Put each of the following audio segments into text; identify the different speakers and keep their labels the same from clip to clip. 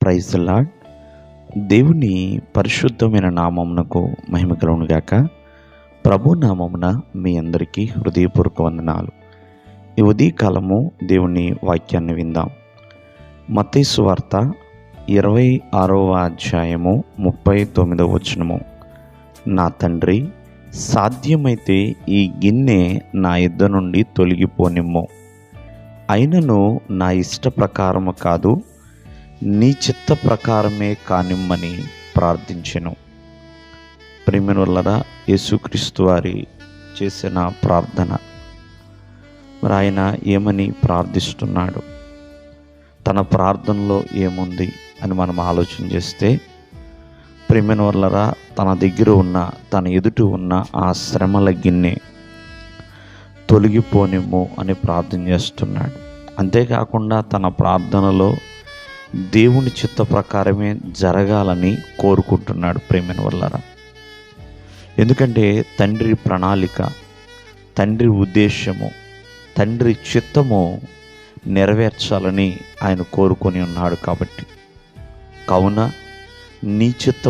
Speaker 1: Praise the lord. దేవుని పరిశుద్ధమైన నామమునకు మహిమ కలుగును గాక. ప్రభు నామమున మీ అందరికీ హృదయపూర్వక వందనాలు. ఈ ఉదయకాలము దేవుని వాక్యాన్ని విందాం. మత్తయి సువార్త 26వ అధ్యాయము 39వ వచనము. నా తండ్రి, సాధ్యమైతే ఈ గిన్నె నా యొద్ద నుండి తొలగిపోనిమ్ము, అయినను నా ఇష్ట ప్రకారము కాదు, నీ చిత్త ప్రకారమే కానిమ్మని ప్రార్థించెను. ప్రియమైనవారా, యేసుక్రీస్తు వారి చేసిన ప్రార్థన. మరి ఆయన ఏమని ప్రార్థిస్తున్నాడు, తన ప్రార్థనలో ఏముంది అని మనం ఆలోచన చేస్తే, ప్రియమైనవారా, తన దగ్గర ఉన్న, తన ఎదుట ఉన్న ఆ శ్రమల గిన్నె తొలగిపోనిమ్ము అని ప్రార్థన చేస్తున్నాడు. అంతేకాకుండా తన ప్రార్థనలో దేవుని చిత్త ప్రకారమే జరగాలని కోరుకుంటున్నాడు. ప్రియమైనవారా, ఎందుకంటే తండ్రి ప్రణాళిక, తండ్రి ఉద్దేశము, తండ్రి చిత్తము నెరవేర్చాలని ఆయన కోరుకొని ఉన్నాడు. కాబట్టి కావున నీ చిత్త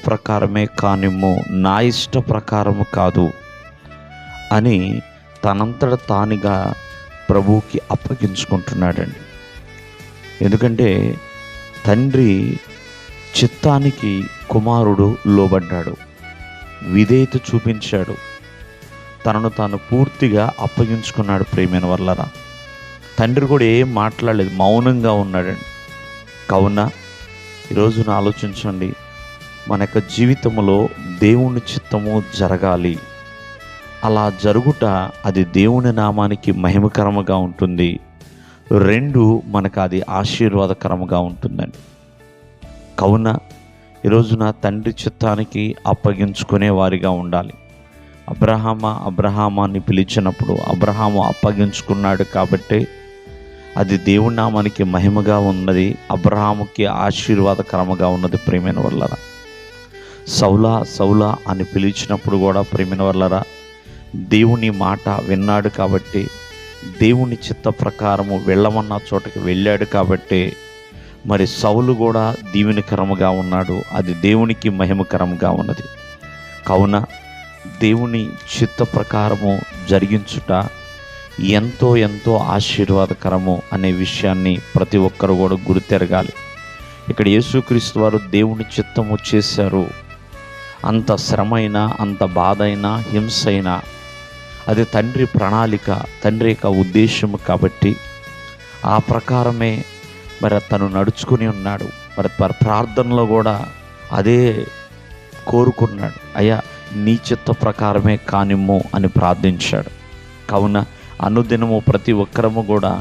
Speaker 1: ప్రకారమే కానిమ్ము, నా ఇష్ట ప్రకారము కాదు అని తనంతట తానుగా ప్రభువుకి అప్పగించుకుంటున్నాడండి. ఎందుకంటే తండ్రి చిత్తానికి కుమారుడు లోబడ్డాడు, విధేయత చూపించాడు, తనను తాను పూర్తిగా అప్పగించుకున్నాడు. ప్రియమైన వాళ్ళరా, తండ్రి కూడా ఏం మాట్లాడలేదు, మౌనంగా ఉన్నాడండి. కావున ఈరోజున ఆలోచించండి, మన యొక్క జీవితంలో దేవుని చిత్తము జరగాలి. అలా జరుగుట అది దేవుని నామానికి మహిమకరముగా ఉంటుంది. 2 మనకు అది ఆశీర్వాదకరముగా ఉంటుందండి. కావున ఈరోజున తండ్రి చిత్తానికి అప్పగించుకునే వారిగా ఉండాలి. అబ్రహామాన్ని పిలిచినప్పుడు అబ్రహాము అప్పగించుకున్నాడు కాబట్టి అది దేవుని నామానికి మహిమగా ఉన్నది, అబ్రహాముకి ఆశీర్వాదకరముగా ఉన్నది. ప్రియమైన వాళ్ళరా, సౌలా అని పిలిచినప్పుడు కూడా ప్రియమైన వాళ్ళరా, దేవుని మాట విన్నాడు కాబట్టి, దేవుని చిత్త ప్రకారము వెళ్ళమన్న చోటకి వెళ్ళాడు కాబట్టి మరి సౌలు కూడా దీవెనకరముగా ఉన్నాడు, అది దేవునికి మహిమకరముగా ఉన్నది. కావున దేవుని చిత్త ప్రకారము జరిగించుట ఎంతో ఆశీర్వాదకరము అనే విషయాన్ని ప్రతి ఒక్కరు కూడా గుర్తెరగాలి. ఇక్కడ యేసుక్రీస్తు వారు దేవుని చిత్తము చేశారు. అంత శ్రమైనా, అంత బాధైనా, హింసైనా అది తండ్రి ప్రణాళిక, తండ్రి యొక్క ఉద్దేశము కాబట్టి ఆ ప్రకారమే మరి తను నడుచుకుని ఉన్నాడు. మరి ప్రార్థనలో కూడా అదే కోరుకున్నాడు, అయ్యా నీ చిత్త ప్రకారమే కానిమ్ము అని ప్రార్థించాడు. కావున అనుదినము ప్రతి ఒక్కరము కూడా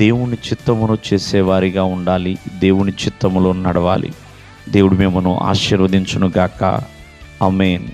Speaker 1: దేవుని చిత్తమును చేసేవారిగా ఉండాలి, దేవుని చిత్తములో నడవాలి. దేవుడు మిమ్మల్ని ఆశీర్వదించును గాక. ఆమేన్.